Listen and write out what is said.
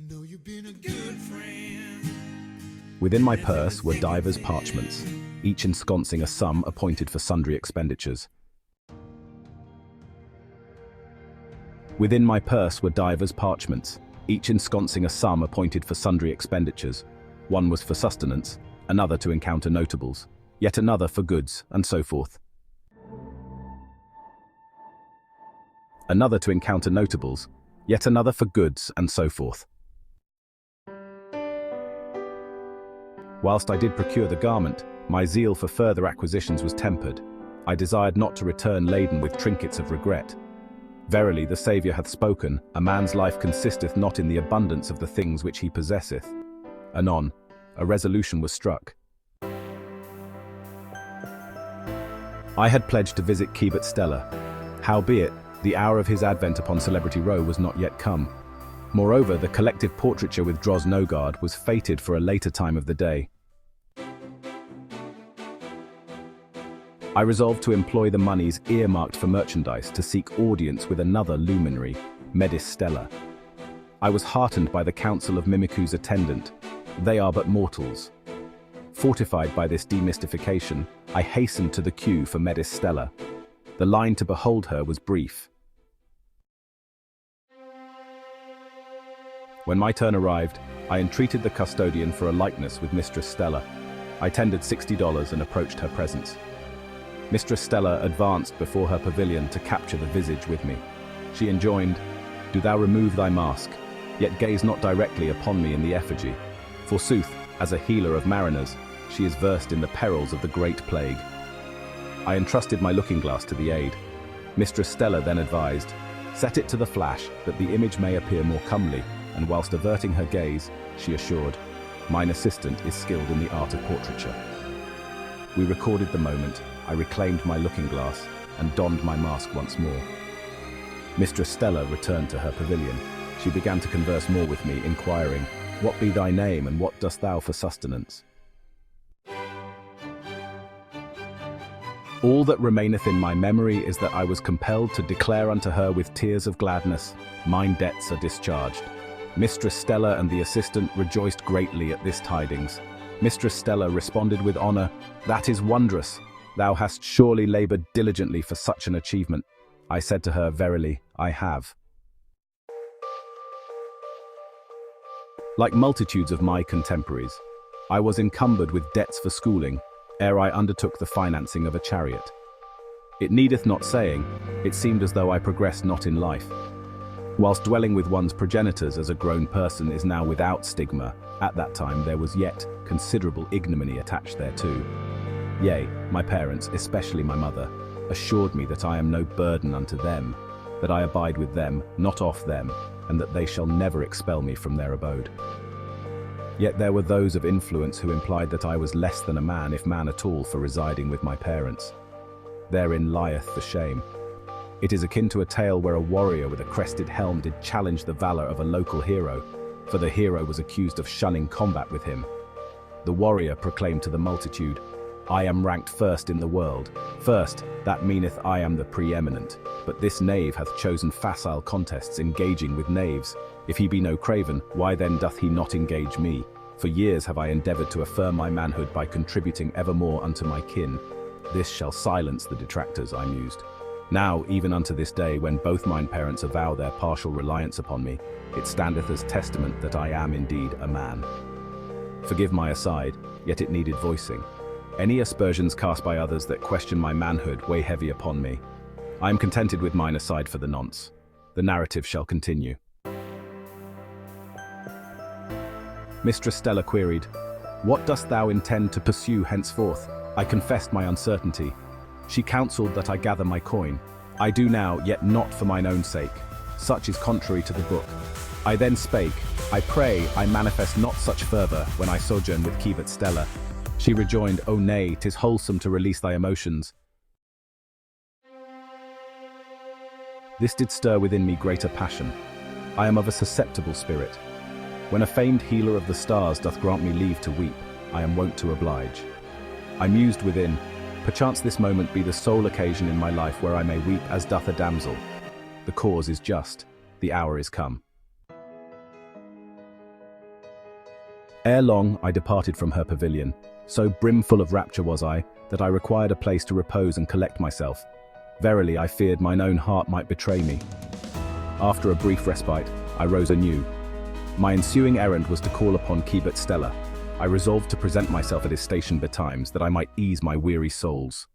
Know you've been a good friend. Within my purse were divers parchments, each ensconcing a sum appointed for sundry expenditures. Within my purse were divers parchments, each ensconcing a sum appointed for sundry expenditures. One was for sustenance, another to encounter notables, yet another for goods, and so forth. Another to encounter notables, yet another for goods, and so forth. Whilst I did procure the garment, my zeal for further acquisitions was tempered. I desired not to return laden with trinkets of regret. Verily, the Saviour hath spoken, a man's life consisteth not in the abundance of the things which he possesseth. Anon, a resolution was struck. I had pledged to visit Keebet Stella. Howbeit, the hour of his advent upon Celebrity Row was not yet come. Moreover, the collective portraiture with Dros Nogard was fated for a later time of the day. I resolved to employ the monies earmarked for merchandise to seek audience with another luminary, Medis Stella. I was heartened by the counsel of Mimiku's attendant. They are but mortals. Fortified by this demystification, I hastened to the queue for Medis Stella. The line to behold her was brief. When my turn arrived, I entreated the custodian for a likeness with Mistress Stella. I tendered $60 and approached her presence. Mistress Stella advanced before her pavilion to capture the visage with me. She enjoined, "Do thou remove thy mask, yet gaze not directly upon me in the effigy. Forsooth, as a healer of mariners, she is versed in the perils of the great plague." I entrusted my looking-glass to the aid. Mistress Stella then advised, "Set it to the flash, that the image may appear more comely," and whilst averting her gaze, she assured, "Mine assistant is skilled in the art of portraiture." We recorded the moment. I reclaimed my looking-glass and donned my mask once more. Mistress Stella returned to her pavilion. She began to converse more with me, inquiring, "What be thy name, and what dost thou for sustenance?" All that remaineth in my memory is that I was compelled to declare unto her with tears of gladness, "Mine debts are discharged." Mistress Stella and the assistant rejoiced greatly at this tidings. Mistress Stella responded with honor, "That is wondrous. Thou hast surely labored diligently for such an achievement." I said to her, "Verily, I have." Like multitudes of my contemporaries, I was encumbered with debts for schooling, ere I undertook the financing of a chariot. It needeth not saying, it seemed as though I progressed not in life. Whilst dwelling with one's progenitors as a grown person is now without stigma, at that time there was yet considerable ignominy attached thereto. Yea, my parents, especially my mother, assured me that I am no burden unto them, that I abide with them, not off them, and that they shall never expel me from their abode. Yet there were those of influence who implied that I was less than a man, if man at all, for residing with my parents. Therein lieth the shame. It is akin to a tale where a warrior with a crested helm did challenge the valor of a local hero, for the hero was accused of shunning combat with him. The warrior proclaimed to the multitude, "I am ranked first in the world. First, that meaneth I am the preeminent. But this knave hath chosen facile contests, engaging with knaves. If he be no craven, why then doth he not engage me? For years have I endeavoured to affirm my manhood by contributing evermore unto my kin. This shall silence the detractors," I mused. "Now, even unto this day, when both mine parents avow their partial reliance upon me, it standeth as testament that I am indeed a man." Forgive my aside, yet it needed voicing. Any aspersions cast by others that question my manhood weigh heavy upon me. I am contented with mine aside for the nonce. The narrative shall continue. Mistress Stella queried, "What dost thou intend to pursue henceforth?" I confessed my uncertainty. She counselled that I gather my coin. "I do now, yet not for mine own sake. Such is contrary to the book." I then spake, "I pray I manifest not such fervour when I sojourn with Keebet Stella." She rejoined, "O nay, 'tis wholesome to release thy emotions." This did stir within me greater passion. I am of a susceptible spirit. When a famed healer of the stars doth grant me leave to weep, I am wont to oblige. I mused within, perchance this moment be the sole occasion in my life where I may weep as doth a damsel. The cause is just, the hour is come. Ere long, I departed from her pavilion. So brimful of rapture was I, that I required a place to repose and collect myself. Verily, I feared mine own heart might betray me. After a brief respite, I rose anew. My ensuing errand was to call upon Keebert Stella. I resolved to present myself at his station betimes, that I might ease my weary souls.